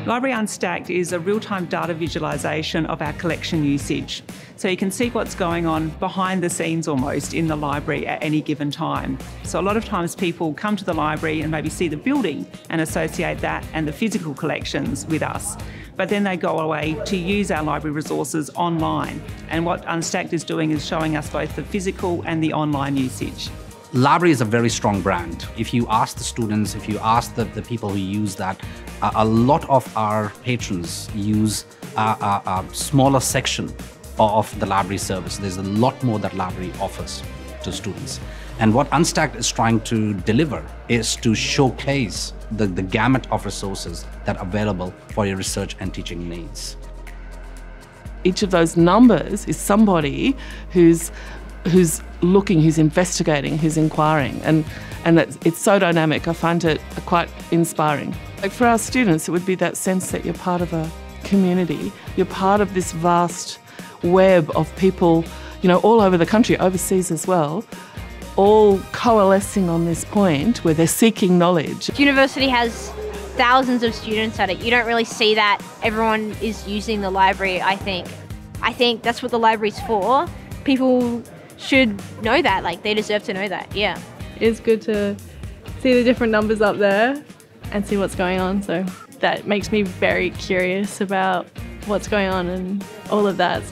Library Unstacked is a real-time data visualisation of our collection usage. So you can see what's going on behind the scenes almost in the library at any given time. So a lot of times people come to the library and maybe see the building and associate that and the physical collections with us. But then they go away to use our library resources online. And what Unstacked is doing is showing us both the physical and the online usage. Library is a very strong brand. If you ask the students, if you ask the people who use that, a lot of our patrons use a smaller section of the library service. There's a lot more that library offers to students. And what Unstacked is trying to deliver is to showcase the gamut of resources that are available for your research and teaching needs. Each of those numbers is somebody who's looking, who's investigating, who's inquiring, and it's so dynamic. I find it quite inspiring. Like for our students, it would be that sense that you're part of a community, you're part of this vast web of people, you know, all over the country, overseas as well, all coalescing on this point where they're seeking knowledge. The university has thousands of students at it. You don't really see that everyone is using the library, I think. I think that's what the library's for. People should know that, like they deserve to know that, yeah. It's good to see the different numbers up there and see what's going on, so that makes me very curious about what's going on and all of that.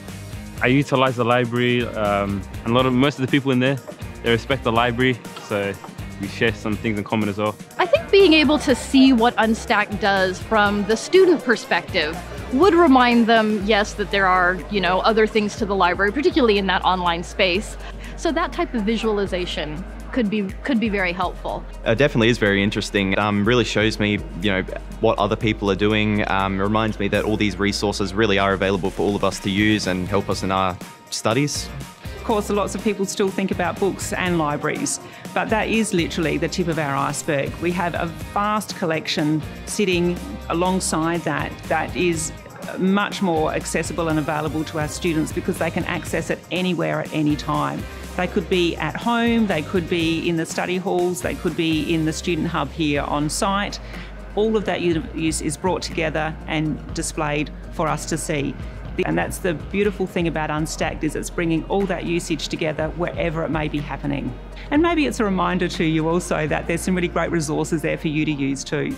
I utilise the library, and most of the people in there, they respect the library, so we share some things in common as well. I think being able to see what Unstacked does from the student perspective would remind them, yes, that there are, you know, other things to the library, particularly in that online space. So that type of visualization could be very helpful. It definitely is very interesting. Really shows me, you know, what other people are doing. Reminds me that all these resources really are available for all of us to use and help us in our studies. Of course, lots of people still think about books and libraries, but that is literally the tip of our iceberg. We have a vast collection sitting alongside that is much more accessible and available to our students because they can access it anywhere at any time. They could be at home, they could be in the study halls, they could be in the student hub here on site. All of that use is brought together and displayed for us to see. And that's the beautiful thing about Unstacked, is it's bringing all that usage together wherever it may be happening. And maybe it's a reminder to you also that there's some really great resources there for you to use too.